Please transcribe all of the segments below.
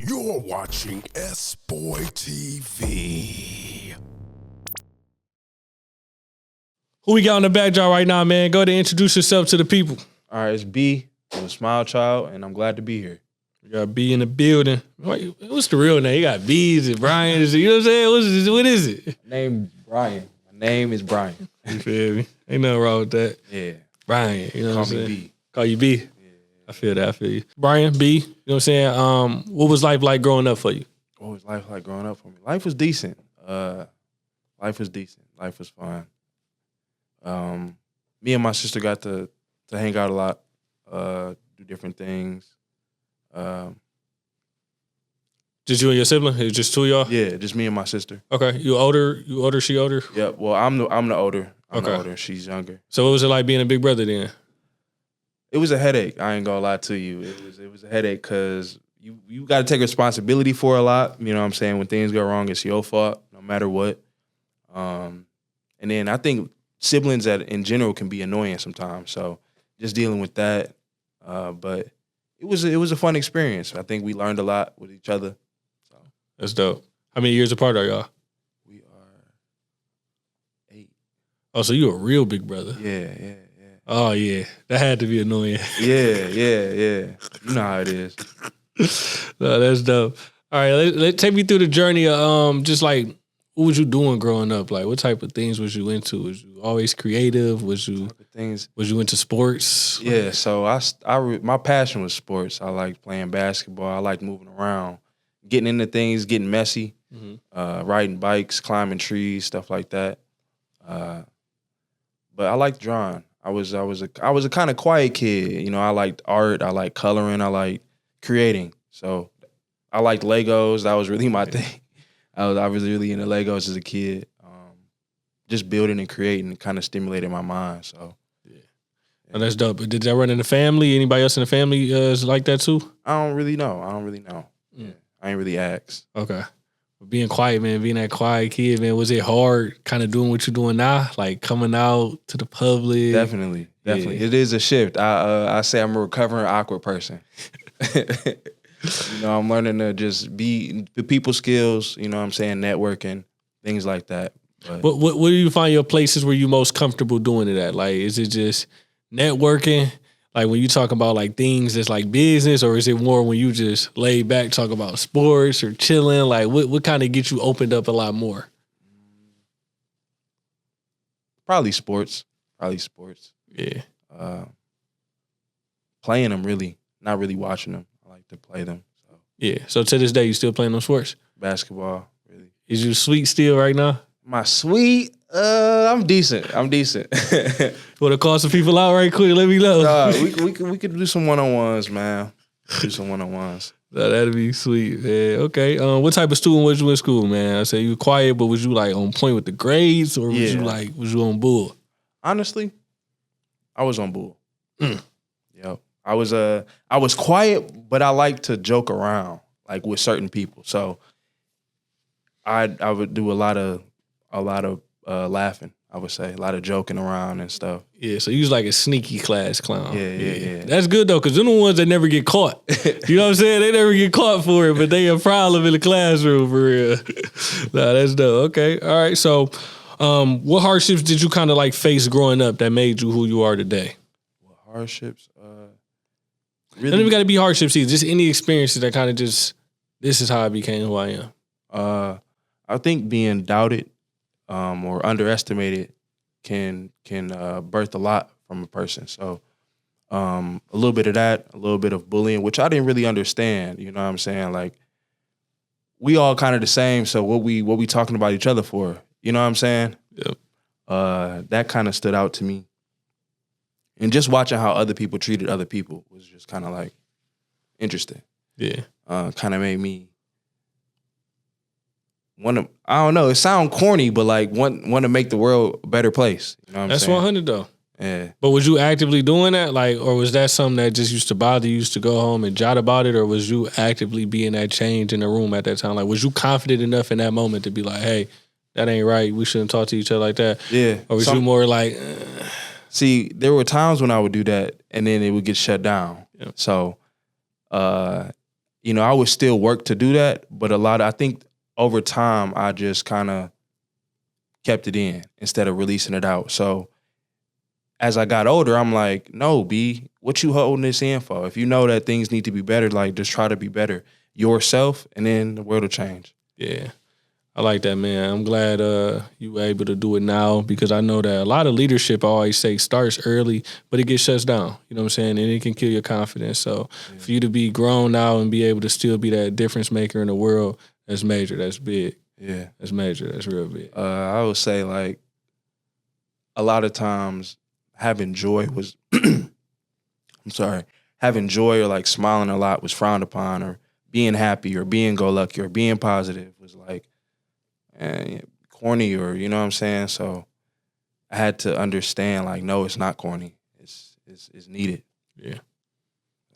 You're watching SBoy TV. Who we got on the backdrop right now, man? Go ahead and introduce yourself to the people. All right, it's B. I'm a smile child, and I'm glad to be here. You got B in the building. What's the real name? You got B's and Brian. You know what I'm saying? What is it? My name is Brian. You feel me? Ain't nothing wrong with that. Yeah. Brian, you know what I'm saying? Call me B. Call you B? Yeah. I feel that. I feel you. Brian, B, you know what I'm saying? What was life like growing up for you? What was life like growing up for me? Life was decent. Life was fun. Me and my sister got to hang out a lot, do different things. Just you and your sibling? It was just two of y'all? Yeah, just me and my sister. Okay. You older, she older? Yeah, well, I'm the older. I'm Okay. the older. She's younger. So what was it like being a big brother then? It was a headache. I ain't gonna lie to you. It was a headache because you got to take responsibility for a lot. You know what I'm saying? When things go wrong, it's your fault, no matter what. And then I think siblings in general can be annoying sometimes. So just dealing with that. But it was a fun experience. I think we learned a lot with each other. So That's dope. How many years apart are y'all? we are 8. Oh, so you a real big brother. Yeah. Oh, yeah. That had to be annoying. Yeah. You know how it is. No, that's dope. All right, take me through the journey of just like, what was you doing growing up? Like, what type of things was you into? Was you always creative? Was you into sports? Yeah, so my passion was sports. I liked playing basketball. I liked moving around, getting into things, getting messy, riding bikes, climbing trees, stuff like that. But I liked drawing. I was a kind of quiet kid. You know, I liked art. I liked coloring. I liked creating. So I liked Legos. That was really my thing. I was really into Legos as a kid. Just building and creating kind of stimulated my mind. So yeah. Oh, that's dope. Did that run in the family? Anybody else in the family is like that too? I don't really know. Yeah, I ain't really asked. Okay. Being quiet, man, being that quiet kid, man, was it hard kind of doing what you're doing now? Like coming out to the public? Definitely. Yeah. It is a shift. I say I'm a recovering awkward person. You know, I'm learning to just be the people skills, you know what I'm saying, networking, things like that. But What do you find your places where you most comfortable doing it at? Like, is it just networking? Like when you talk about like things that's like business, or is it more when you just lay back, talk about sports or chilling? Like what kind of gets you opened up a lot more? probably sports. Yeah. Playing them really, not really watching them. I like to play them. So Yeah. So to this day, you still playing those sports? basketball, really. Is you sweet still right now? My sweet, I'm decent. Want to call some people out right quick? Let me know. We could do some one-on-ones, man. Do some one-on-ones. No, that'd be sweet, man. Okay. What type of student was you in school, man? I say you were quiet, but was you like on point with the grades, or was you on bull? Honestly, I was on bull. Yep. I was quiet, but I like to joke around, like with certain people. So I would do a lot of laughing. I would say a lot of joking around and stuff. Yeah, so you was like a sneaky class clown. Yeah. That's good though, because they're the ones that never get caught. You know what I'm saying? They never get caught for it, but they a problem in the classroom for real. Nah, that's dope. Okay, all right. So, what hardships did you kind of like face growing up that made you who you are today? What hardships? Really, don't even got to be hardships either. Just any experiences that kind of just, this is how I became who I am. I think being doubted or underestimated can birth a lot from a person. So a little bit of that, a little bit of bullying, which I didn't really understand. You know what I'm saying? Like we all kind of the same. So what we talking about each other for? You know what I'm saying? Yep. That kind of stood out to me. And just watching how other people treated other people was just kind of like interesting. Yeah. Kind of made me I don't know, it sounds corny, but like want to make the world a better place. You know what I'm That's saying? 100 though. Yeah. But was you actively doing that? Like, or was that something that just used to bother you, used to go home and jot about it? Or was you actively being that change in the room at that time? Like, was you confident enough in that moment to be like, hey, that ain't right. We shouldn't talk to each other like that. Yeah. Or was you more like, See, there were times when I would do that and then it would get shut down. Yeah. So you know, I would still work to do that, but I think over time, I just kind of kept it in instead of releasing it out. So as I got older, I'm like, no, B, what you holding this in for? If you know that things need to be better, like just try to be better yourself, and then the world will change. Yeah. I like that, man. I'm glad you were able to do it now, because I know that a lot of leadership, I always say, starts early, but it gets shut down. You know what I'm saying? And it can kill your confidence. So for you to be grown now and be able to still be that difference maker in the world, that's major. That's big. Yeah. That's major. That's real big. I would say, like, a lot of times having joy was, having joy or like smiling a lot was frowned upon, or being happy or being go-lucky or being positive was like, corny, or you know what I'm saying? So I had to understand, like, no, it's not corny. It's needed. Yeah.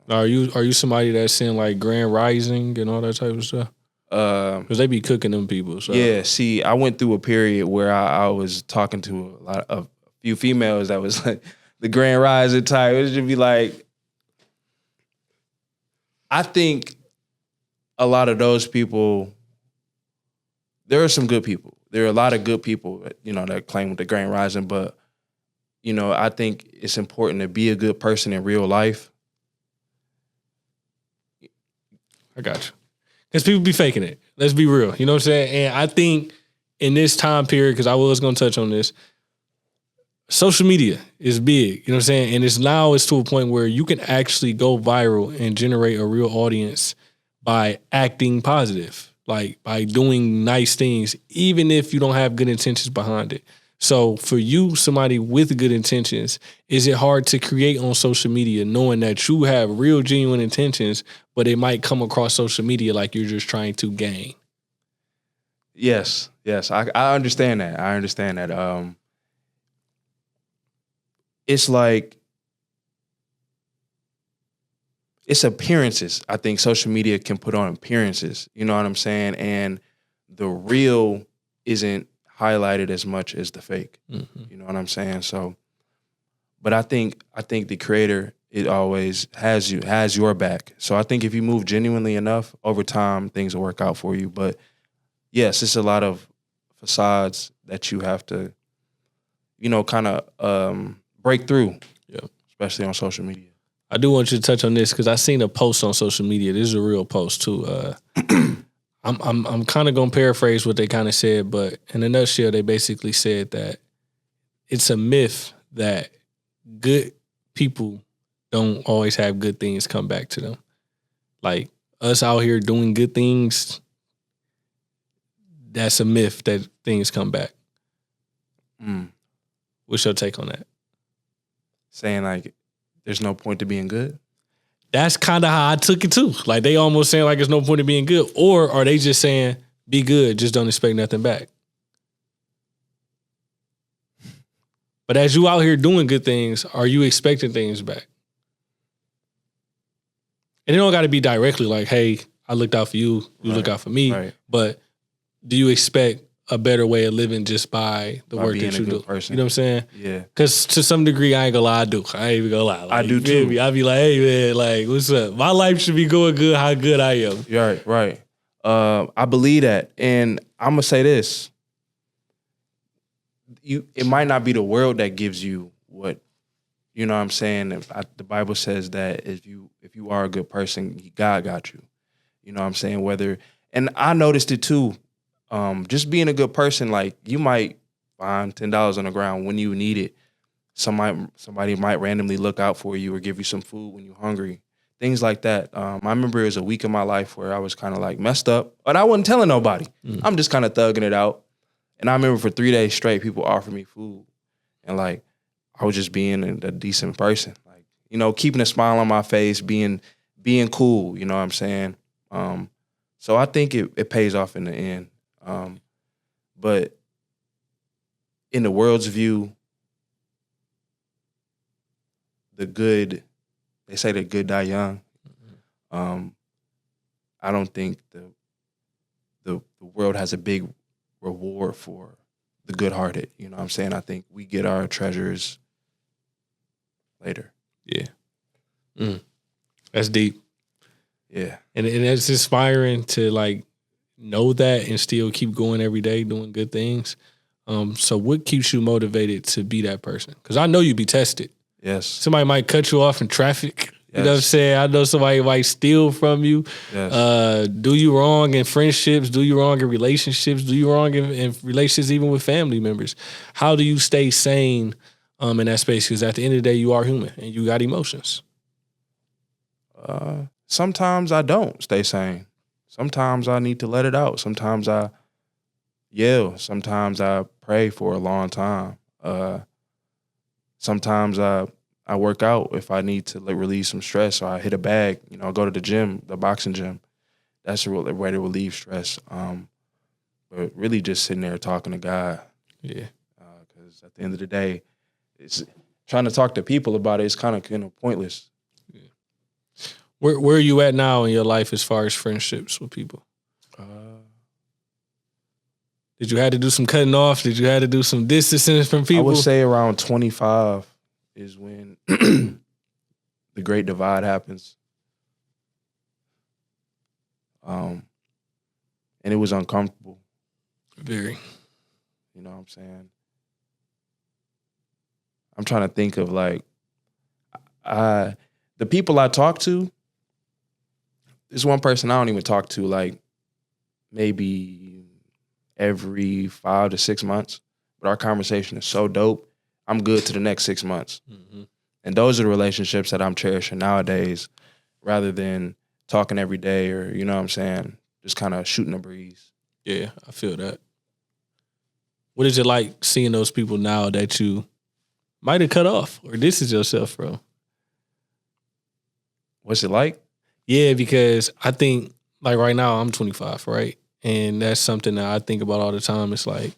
Now, are you somebody that's in like Grand Rising and all that type of stuff? Because they be cooking them people. So. Yeah. See, I went through a period where I was talking to a few females that was like the Grand Rising type. It would just be like, I think a lot of those people, there are some good people. There are a lot of good people, you know, that claim with the Grand Rising, but, you know, I think it's important to be a good person in real life. I got you. Because people be faking it. Let's be real. You know what I'm saying? And I think in this time period, because I was going to touch on this, social media is big. You know what I'm saying? And it's to a point where you can actually go viral and generate a real audience by acting positive, like by doing nice things, even if you don't have good intentions behind it. So for you, somebody with good intentions, is it hard to create on social media knowing that you have real, genuine intentions, but it might come across social media like you're just trying to gain? Yes. I understand that. It's like, it's appearances. I think social media can put on appearances. You know what I'm saying? And the real isn't highlighted as much as the fake. Mm-hmm. You know what I'm saying? So, but I think the creator, it always has your back. So I think if you move genuinely enough, over time things will work out for you. But yes, it's a lot of facades that you have to, you know, kind of break through. Yeah, especially on social media. I do want you to touch on this because I seen a post on social media. This is a real post too. I'm kind of gonna paraphrase what they kind of said, but in a nutshell, they basically said that it's a myth that good people don't always have good things come back to them. Like us out here doing good things, that's a myth that things come back. What's your take on that? Saying like, there's no point to being good? That's kind of how I took it too. Like they almost saying like there's no point in being good. Or are they just saying, be good, just don't expect nothing back? But as you out here doing good things, are you expecting things back? And it don't got to be directly like, hey, I looked out for you, you look out for me. Right. But do you expect a better way of living just by the work that you do? Person. You know what I'm saying? Yeah. Because to some degree, I ain't gonna lie, I do. I ain't even gonna lie. Like, I do too. I be like, hey man, like, what's up? My life should be going good, how good I am. Right. I believe that. And I'm gonna say this. It might not be the world that gives you what, you know what I'm saying? The Bible says that if you are a good person, God got you. You know what I'm saying? And I noticed it too. Just being a good person, like you might find $10 on the ground when you need it. Somebody might randomly look out for you or give you some food when you're hungry. Things like that. I remember it was a week in my life where I was kind of like messed up, but I wasn't telling nobody. I'm just kind of thugging it out. And I remember for 3 days straight, people offered me food. And like, I was just being a decent person. Like, you know, keeping a smile on my face, being cool, you know what I'm saying? So I think it pays off in the end. But in the world's view, they say the good die young. I don't think the world has a big reward for the good-hearted. You know what I'm saying? I think we get our treasures later. Yeah. That's deep. Yeah. And it's inspiring to like know that and still keep going every day doing good things. So what keeps you motivated to be that person? Because I know you be tested. Yes. Somebody might cut you off in traffic. You know what I'm Yes. saying? I know somebody might steal from you. Yes. Do you wrong in friendships? Do you wrong in relationships? Do you wrong in relationships even with family members? How do you stay sane in that space? Because at the end of the day, you are human and you got emotions. Sometimes I don't stay sane. Sometimes I need to let it out. Sometimes I yell. Sometimes I pray for a long time. Sometimes I work out if I need to release some stress, or I hit a bag. You know, I go to the gym, the boxing gym. That's a way to relieve stress. But really just sitting there talking to God. Yeah. Because at the end of the day, it's trying to talk to people about it is kind of pointless. Yeah. Where are you at now in your life as far as friendships with people? Did you have to do some cutting off? Did you have to do some distancing from people? I would say around 25 is when the great divide happens. And it was uncomfortable. Very. You know what I'm saying? I'm trying to think of like, the people I talk to, there's one person I don't even talk to like maybe every 5 to 6 months. But our conversation is so dope. I'm good to the next 6 months. Mm-hmm. And those are the relationships that I'm cherishing nowadays rather than talking every day or, you know what I'm saying, just kind of shooting a breeze. Yeah, I feel that. What is it like seeing those people now that you might have cut off or distance yourself from? What's it like? Yeah, because I think, like right now, I'm 25, right? And that's something that I think about all the time. It's like,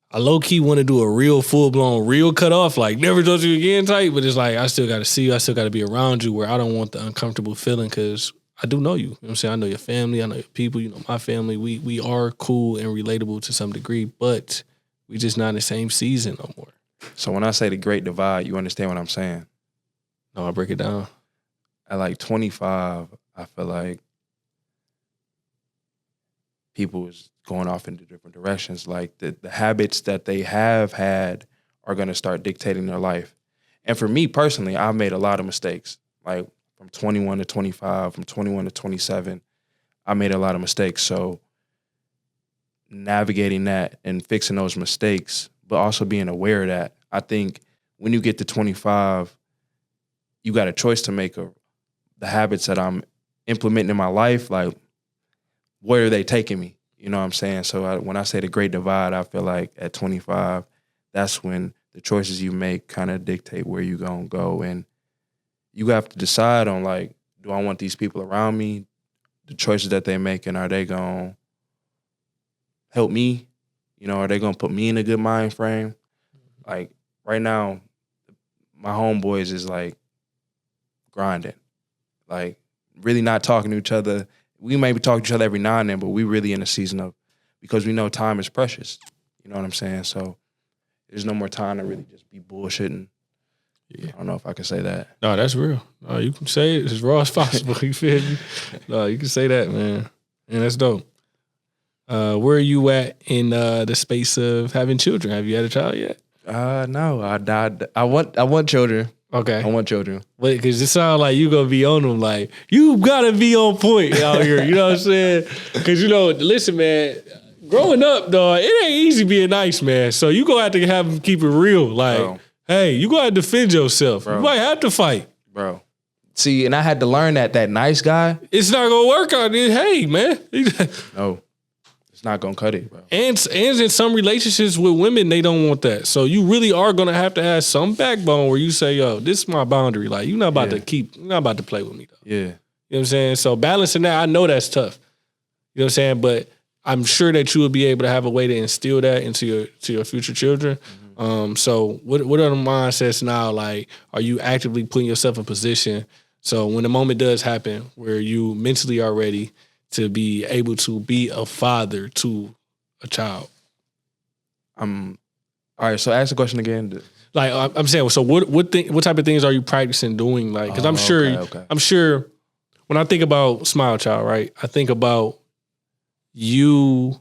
I low-key want to do a real full-blown, real cut-off, like never talk to you again type, but it's like, I still got to see you. I still got to be around you where I don't want the uncomfortable feeling because I do know you. You know what I'm saying? I know your family. I know your people. You know my family. We are cool and relatable to some degree, but we just not in the same season no more. So when I say the great divide, you understand what I'm saying? No, I'll break it down. At like 25, I feel like people is going off into different directions. Like the habits that they have had are going to start dictating their life. And for me personally, I've made a lot of mistakes. Like from 21 to 25, from 21 to 27, I made a lot of mistakes. So navigating that and fixing those mistakes, but also being aware of that. I think when you get to 25, you got a choice to make of the habits that I'm implementing in my life, like where are they taking me? You know what I'm saying? So when I say the great divide, I feel like at 25, that's when the choices you make kind of dictate where you're going to go. And you have to decide on like, do I want these people around me? The choices that they're making, are they going to help me? You know, are they going to put me in a good mind frame? Like right now, my homeboys is like grinding, like really not talking to each other. We may be talking to each other every now and then, but we really in a season of, because we know time is precious. You know what I'm saying? So there's no more time to really just be bullshitting. Yeah. I don't know if I can say that. No, that's real. No, you can say it as raw as possible. You feel me? No, you can say that, man. And that's dope. Where are you at in the space of having children? Have you had a child yet? No, I want children. Okay. I want children. But because it sounds like you gonna be on them, like you gotta be on point out here. You know what I'm saying? Because listen, man. Growing up, dog, it ain't easy being nice, man. So you gonna have to have them keep it real. Like, bro, hey, you gonna have to defend yourself. Bro. You might have to fight, bro. See, and I had to learn that nice guy, it's not gonna work out. Hey, man. No. It's not gonna cut it, bro. And in some relationships with women, they don't want that. So you really are gonna have to have some backbone where you say, yo, this is my boundary. Like, you're not about to play with me though. Yeah. You know what I'm saying? So balancing that, I know that's tough. You know what I'm saying? But I'm sure that you will be able to have a way to instill that into your future children. Mm-hmm. So what are the mindsets now? Like, are you actively putting yourself in position so when the moment does happen where you mentally are ready to be able to be a father to a child? All right, so ask the question again. Like, I'm saying, so what type of things are you practicing doing? Like, because I'm sure when I think about Smile Child, right? I think about you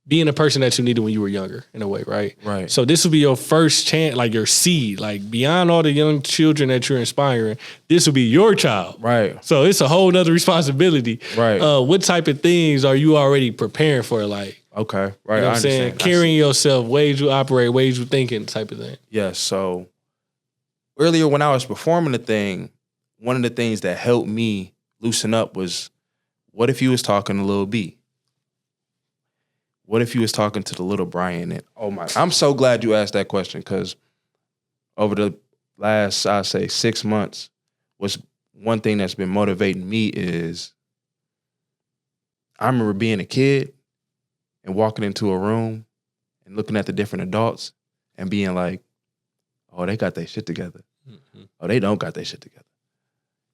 being a person that you needed when you were younger, in a way, right? Right. So this will be your first chance, like your seed, like beyond all the young children that you're inspiring, this will be your child. Right. So it's a whole nother responsibility. Right. What type of things are you already preparing for? Like, Okay. Right. you know what I I'm saying? understand. Carrying yourself, ways you operate, ways you thinking, type of thing. Yes. So earlier when I was performing the thing, one of the things that helped me loosen up was, what if you was talking to Lil B? What if you was talking to the little Brian? And oh my, I'm so glad you asked that question, because over the last, I'd say 6 months, was one thing that's been motivating me is I remember being a kid and walking into a room and looking at the different adults and being like, oh, they got their shit together. Mm-hmm. Oh, they don't got their shit together.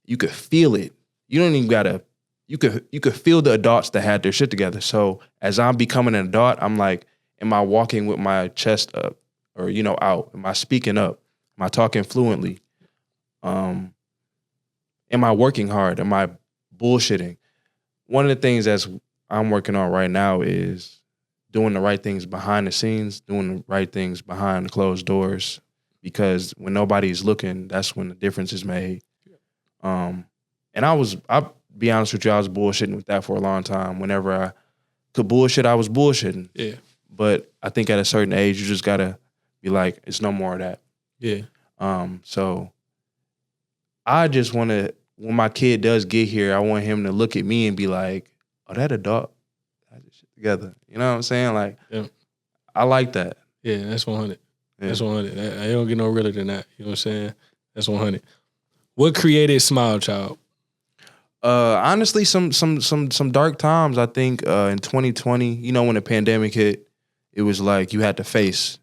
You could feel it. You don't even gotta, you could feel the adults that had their shit together. So as I'm becoming an adult, I'm like, am I walking with my chest up or, out? Am I speaking up? Am I talking fluently? Am I working hard? Am I bullshitting? One of the things that's I'm working on right now is doing the right things behind the scenes, doing the right things behind the closed doors, because when nobody's looking, that's when the difference is made. And I'll be honest with you, I was bullshitting with that for a long time. Whenever I could bullshit, I was bullshitting. Yeah. But I think at a certain age, you just gotta be like, it's no more of that. Yeah. So I just want to, when my kid does get here, I want him to look at me and be like, oh, that adult got this shit together. You know what I'm saying? Like, Yeah. I like that. Yeah, that's 100. Yeah. That's 100. I don't get no realer than that. You know what I'm saying? That's 100. What created Smile Child? Honestly, some dark times. I think in 2020, when the pandemic hit, it was like you had to face,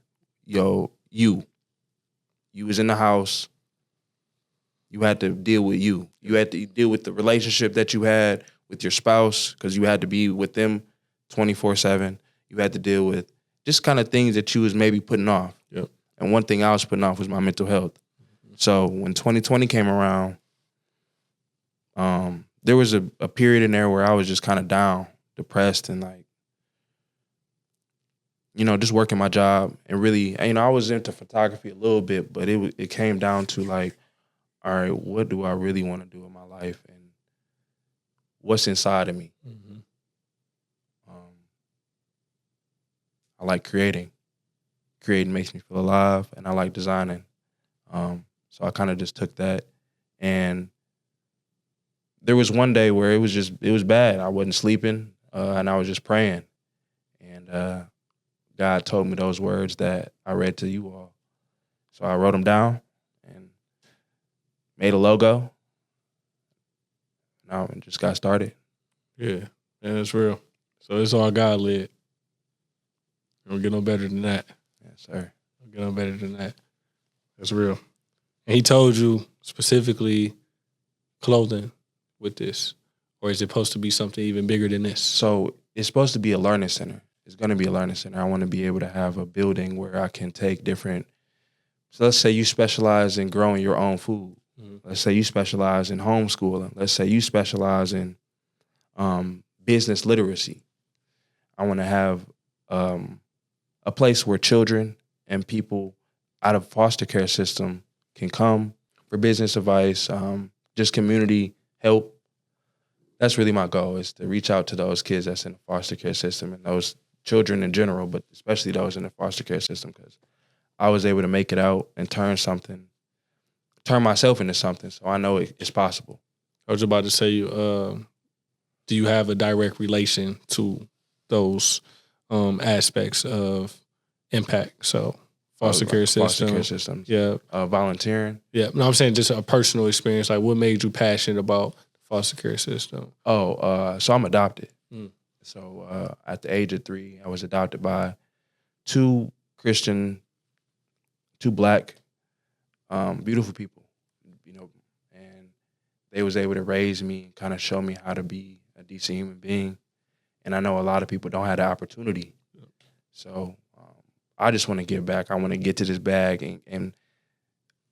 you was in the house. You had to deal with you. You had to deal with the relationship that you had with your spouse, because you had to be with them 24/7. You had to deal with just kind of things that you was maybe putting off. Yep. And one thing I was putting off was my mental health. So when 2020 came around, there was a period in there where I was just kind of down, depressed, and like, just working my job. And really, I was into photography a little bit, but it came down to like, all right, what do I really want to do in my life, and what's inside of me? Mm-hmm. I like creating. Creating makes me feel alive, and I like designing. So I kind of just took that, and there was one day where it was bad. I wasn't sleeping, and I was just praying, and God told me those words that I read to you all. So I wrote them down and made a logo. Now and just got started. Yeah, that's real. So it's all God led. Don't get no better than that. Yes, sir. Don't get no better than that. That's real. And he told you specifically clothing with this, or is it supposed to be something even bigger than this? So it's supposed to be a learning center. It's going to be a learning center. I want to be able to have a building where I can take different. So let's say you specialize in growing your own food. Mm-hmm. Let's say you specialize in homeschooling. Let's say you specialize in business literacy. I want to have a place where children and people out of foster care system can come for business advice, just community help. That's really my goal, is to reach out to those kids that's in the foster care system and those children in general, but especially those in the foster care system, because I was able to make it out and turn myself into something. So I know it's possible. I was about to say, do you have a direct relation to those aspects of impact? So foster care systems. Yeah. Volunteering. Yeah. No, I'm saying just a personal experience. Like, what made you passionate about the foster care system? So I'm adopted. So at the age of 3, I was adopted by 2 Black, beautiful people, and they was able to raise me and kind of show me how to be a decent human being. And I know a lot of people don't have the opportunity. So I just want to give back. I want to get to this bag and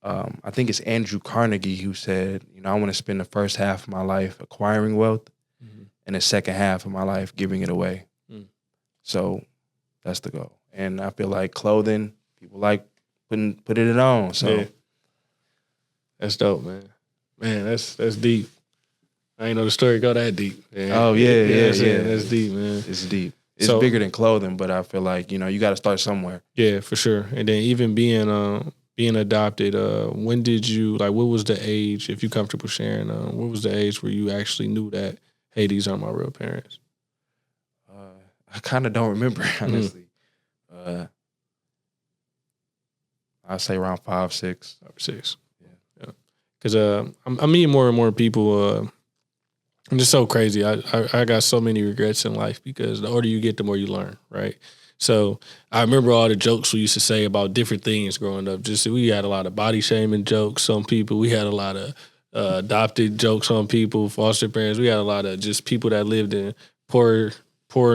I think it's Andrew Carnegie who said, I want to spend the first half of my life acquiring wealth and the second half of my life giving it away. So that's the goal. And I feel like clothing, people like putting it on. So Yeah. That's dope, man. Man, that's deep. I ain't know the story go that deep. Man. Oh yeah. That's deep, man. It's deep. It's So- bigger than clothing, but I feel like, you got to start somewhere. Yeah, for sure. And then even being adopted, when did you, like, what was the age, if you're comfortable sharing, what was the age where you actually knew that, hey, these are my real parents? I kind of don't remember, honestly. I'd say around 5, 6. 6. Yeah. Because I'm meeting more and more people. I'm just so crazy. I got so many regrets in life because the older you get, the more you learn, right? So I remember all the jokes we used to say about different things growing up. Just we had a lot of body shaming jokes on people. We had a lot of adopted jokes on people, foster parents. We had a lot of just people that lived in poor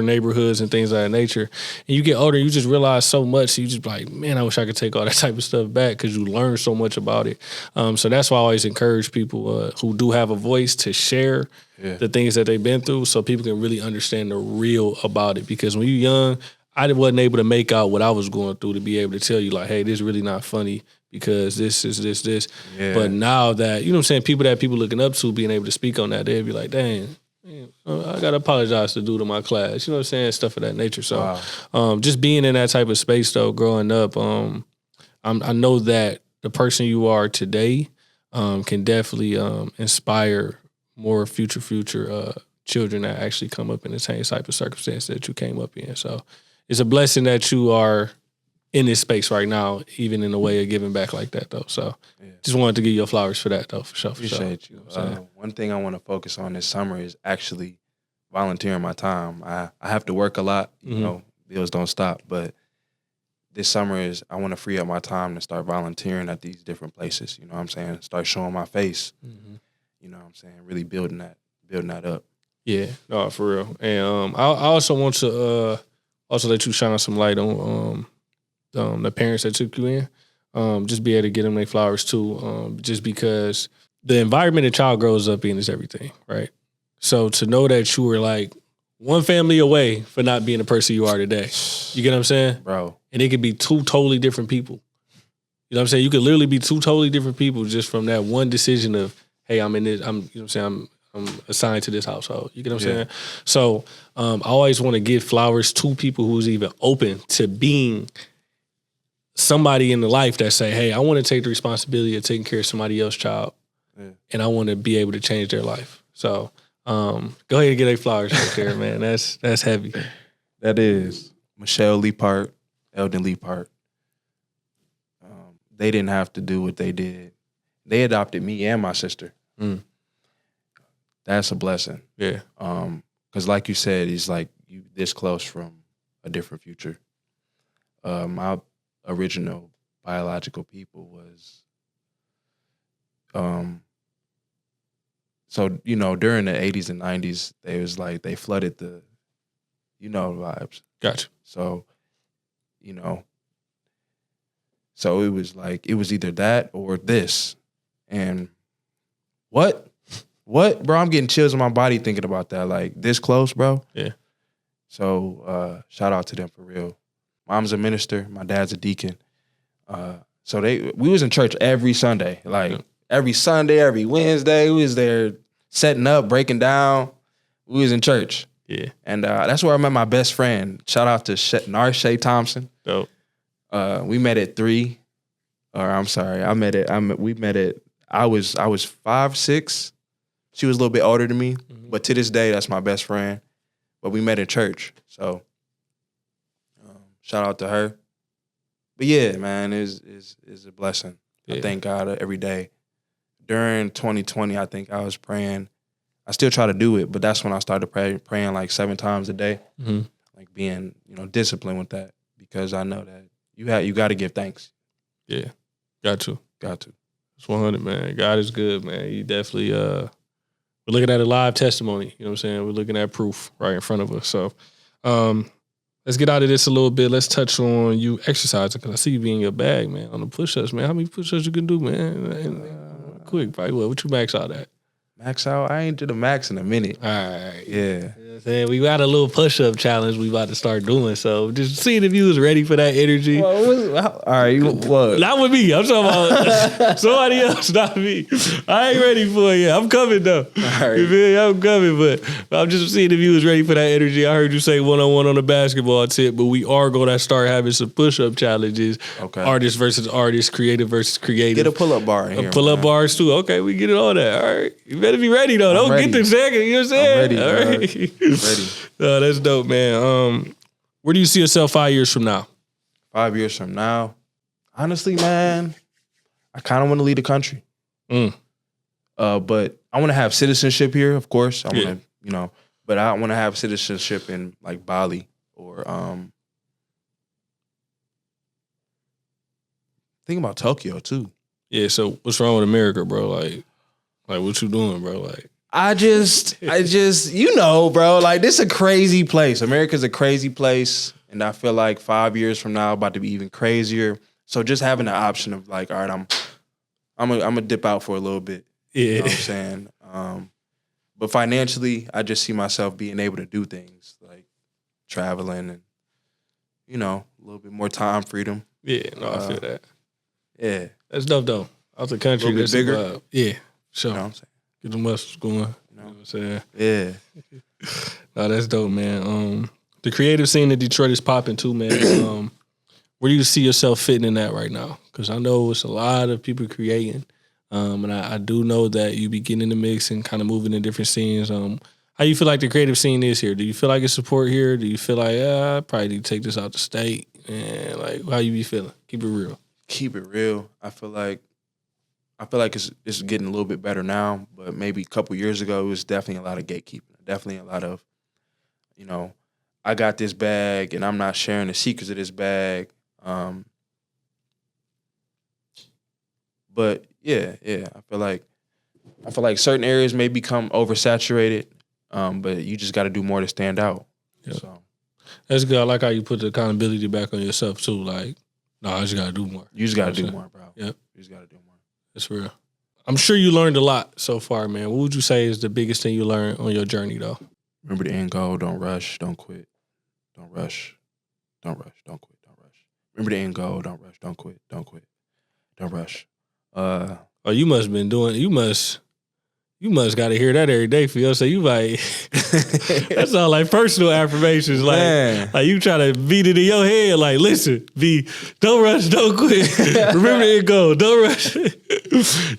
neighborhoods and things of that nature. And you get older, you just realize so much. So you just be like, man, I wish I could take all that type of stuff back because you learn so much about it. So that's why I always encourage people who do have a voice to share the things that they've been through so people can really understand the real about it. Because when you're young, I wasn't able to make out what I was going through to be able to tell you like, hey, this is really not funny because this is this. Yeah. But now that, you know what I'm saying, people looking up to being able to speak on that, they'd be like, dang, I got to apologize to dude in my class. You know what I'm saying? Stuff of that nature. So just being in that type of space, though, growing up, I know that the person you are today can definitely inspire more future children that actually come up in the same type of circumstance that you came up in. So it's a blessing that you are in this space right now, even in a way of giving back like that, though. So just wanted to give you your flowers for that, though, for sure. Appreciate you. One thing I want to focus on this summer is actually volunteering my time. I have to work a lot, you know, bills don't stop, but this summer I want to free up my time to start volunteering at these different places, you know what I'm saying? Start showing my face, you know what I'm saying? Really building that up. Yeah, no, for real. And I also want to also let you shine some light on the parents that took you in. Just be able to get them their flowers too. Just because the environment a child grows up in is everything, right? So to know that you were like one family away for not being the person you are today, you get what I'm saying, bro? And it could be two totally different people. You know what I'm saying? You could literally be two totally different people just from that one decision of, hey, I'm in this. You know what I'm saying? I'm assigned to this household. You get what I'm saying? So I always want to give flowers to people who's even open to being somebody in the life that say, hey, I want to take the responsibility of taking care of somebody else's child, and I want to be able to change their life. So go ahead and get their flowers right there, man. That's heavy. That is. Michelle Leaphart, Eldon Leaphart. They didn't have to do what they did. They adopted me and my sister. That's a blessing. Yeah. Because like you said, it's like you this close from a different future. My original biological people was, so, you know, during the 80s and 90s, they was like, they flooded the, vibes. Gotcha. So, so it was like, it was either that or this. And what, bro? I'm getting chills in my body thinking about that. Like, this close, bro? Yeah. So shout out to them for real. Mom's a minister. My dad's a deacon. So we was in church every Sunday. Like, every Sunday, every Wednesday, we was there setting up, breaking down. We was in church. Yeah. And that's where I met my best friend. Shout out to Shay Thompson. Dope. We met at 3. Or I'm sorry, we met at, I was 5'6". She was a little bit older than me, but to this day, that's my best friend. But we met in church, so shout out to her. But yeah, man, is a blessing. Yeah. I thank God every day. During 2020, I think I was praying. I still try to do it, but that's when I started praying like 7 times a day, like being disciplined with that, because I know that you got to give thanks. Yeah, got to. It's 100, man. God is good, man. You definitely. We're looking at a live testimony. You know what I'm saying? We're looking at proof right in front of us. So, Let's get out of this a little bit. Let's touch on you exercising because I see you be in your bag, man, on the push-ups, man. How many push-ups you can do, man? Quick, probably what you max out at? Max out? I ain't did a max in a minute. All right. Yeah. You know what I'm saying? We got a little push-up challenge we about to start doing. So just seeing if you was ready for that energy. All right, what? Not with me. I'm talking about somebody else, not me. I ain't ready for it yet. I'm coming though. right. You feel me? I'm coming, but I'm just seeing if you was ready for that energy. I heard you say one-on-one on the basketball tip, but we are going to start having some push-up challenges. Okay. Artist versus artist, creative versus creative. Get a pull-up bar in here. Pull-up bars too. Okay, we get it all that. All right. You better be ready though. Don't ready. get the second. You know what I'm saying? I'm ready. All right. Ready. No, that's dope, man. Where do you see yourself 5 years from now? 5 years from now, honestly, man, I kind of want to lead the country. But I want to have citizenship here, of course. I want to, but I want to have citizenship in like Bali or think about Tokyo too. Yeah. So what's wrong with America, bro? Like what you doing, bro? Like. I just, bro, like this is a crazy place. America's a crazy place. And I feel like 5 years from now, about to be even crazier. So just having the option of like, all right, I'm gonna dip out for a little bit. Yeah. You know what I'm saying? But financially, I just see myself being able to do things like traveling and, a little bit more time freedom. Yeah, no, I feel that. Yeah. That's dope though. Out the country. A little bit bigger. Yeah, sure. You know what I'm saying? Get the muscles going. You know what I'm saying? Yeah. No, that's dope, man. The creative scene in Detroit is popping too, man. Where do you see yourself fitting in that right now? Because I know it's a lot of people creating. And I do know that you be getting in the mix and kind of moving in different scenes. How you feel like the creative scene is here? Do you feel like it's support here? Do you feel like, I probably need to take this out the state? And like, how you be feeling? Keep it real. Keep it real. I feel like it's getting a little bit better now, but maybe a couple years ago, it was definitely a lot of gatekeeping. Definitely a lot of, I got this bag and I'm not sharing the secrets of this bag. But yeah, I feel like certain areas may become oversaturated, but you just got to do more to stand out. Yeah. So that's good. I like how you put the accountability back on yourself too. Like, no, I just got to do more. You just got to do more, bro. Yep. You just got to do more. That's real. I'm sure you learned a lot so far, man. What would you say is the biggest thing you learned on your journey, though? Remember the end goal. Don't rush. Don't quit. Don't rush. Don't rush. Don't quit. Don't rush. Remember the end goal. Don't rush. Don't quit. Don't quit. Don't rush. You must have been doing. You must got to hear that every day for yourself. You like that's all like personal affirmations. Like, Man. like you try to beat it in your head. Like, listen, don't rush, don't quit. Remember the end goal. Don't rush.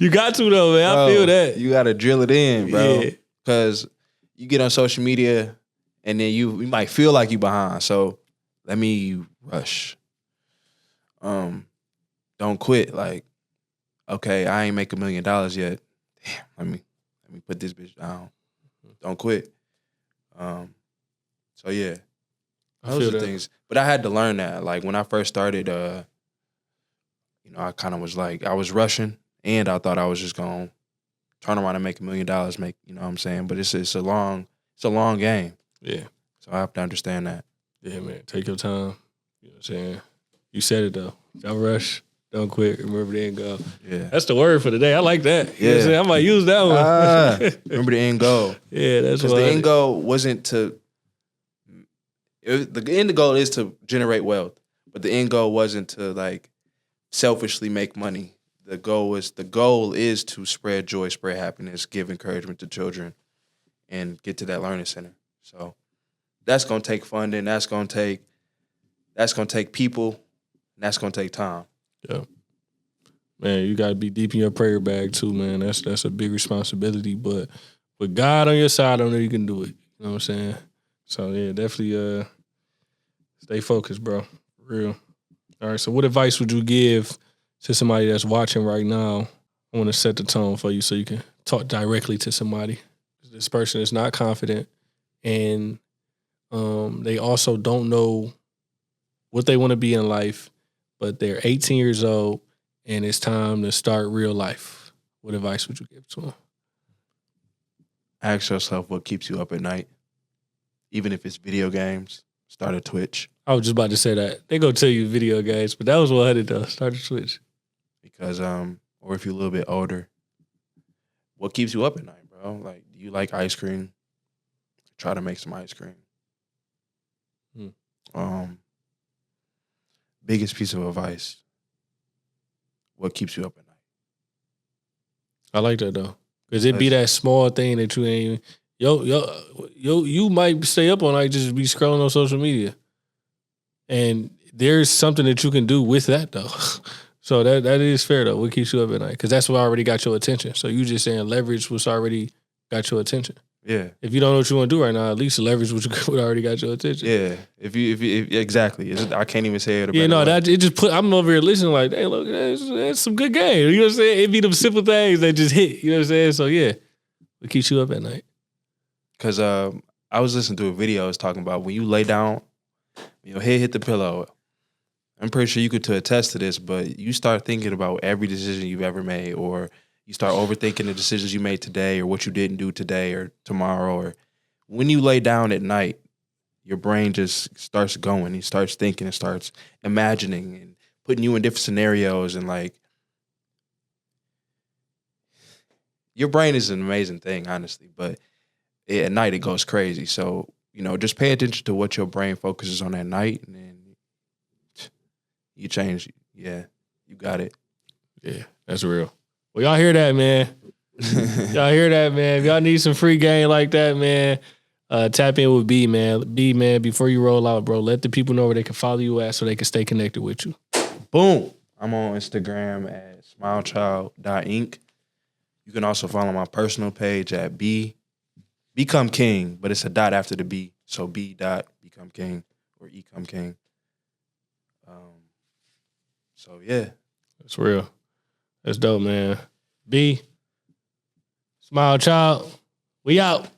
You got to though, man. I feel that. You got to drill it in, bro. Yeah. Because you get on social media and then you might feel like you behind. So let me rush. Don't quit. Like, okay, I ain't make $1 million yet. Damn, let me put this bitch down. Don't quit. So yeah, those are things. But I had to learn that. Like when I first started, I kind of was like, I was rushing, and I thought I was just gonna turn around and make $1 million. You know what I'm saying? But it's a long game. Yeah. So I have to understand that. Yeah, man. Take your time. You know what I'm saying? You said it though. Don't rush. Don't quit. Remember the end goal. Yeah. That's the word for the day. I like that. You know what I'm Yeah. saying? I might use that one. Remember the end goal. Yeah, that's Because what the end goal wasn't to. The end goal is to generate wealth, but the end goal wasn't to like selfishly make money. The goal is to spread joy, spread happiness, give encouragement to children, and get to that learning center. So that's gonna take funding. That's gonna take people. And that's gonna take time. Yeah. Man, you gotta be deep in your prayer bag too, man. That's a big responsibility. But with God on your side, I know you can do it. You know what I'm saying? So yeah, definitely stay focused, bro. For real. All right. So what advice would you give to somebody that's watching right now? I want to set the tone for you so you can talk directly to somebody. This person is not confident, and they also don't know what they want to be in life, but they're 18 years old and it's time to start real life. What advice would you give to them? Ask yourself what keeps you up at night, even if it's video games. Start a Twitch. I was just about to say that. They gonna tell you video games, but that was 100 though. Start a Twitch. Because or if you're a little bit older, what keeps you up at night, bro? Like, do you like ice cream? Try to make some ice cream. Biggest piece of advice. What keeps you up at night? I like that though. Cause it be that small thing that you ain't you might stay up all night just be scrolling on social media. And there's something that you can do with that though. So that is fair though. What keeps you up at night? Because that's what already got your attention. So you just saying leverage was already got your attention. Yeah. If you don't know what you want to do right now, at least leverage what already got your attention. Yeah. If exactly. I can't even say it. Yeah, no, that it just put. I'm over here listening like, hey, look, that's some good game. You know what I'm saying? It be them simple things that just hit. You know what I'm saying? So yeah, what keeps you up at night? Because I was listening to a video. I was talking about when you lay down, your head hit the pillow. I'm pretty sure you could attest to this, but you start thinking about every decision you've ever made, or you start overthinking the decisions you made today or what you didn't do today or tomorrow. Or when you lay down at night, your brain just starts going. It starts thinking, it starts imagining and putting you in different scenarios. And like, your brain is an amazing thing, honestly, but at night it goes crazy. So, just pay attention to what your brain focuses on at night, and then you change. Yeah, you got it. Yeah, that's real. Well, y'all hear that, man? Y'all hear that, man? If y'all need some free game like that, man, tap in with B, man. B, man, before you roll out, bro, let the people know where they can follow you at so they can stay connected with you. Boom. I'm on Instagram at smilechild.inc. You can also follow my personal page at Become King, but it's a dot after the B. So B dot Become King or Ecome King. So yeah. That's real. That's dope, man. B, Smile Child, we out.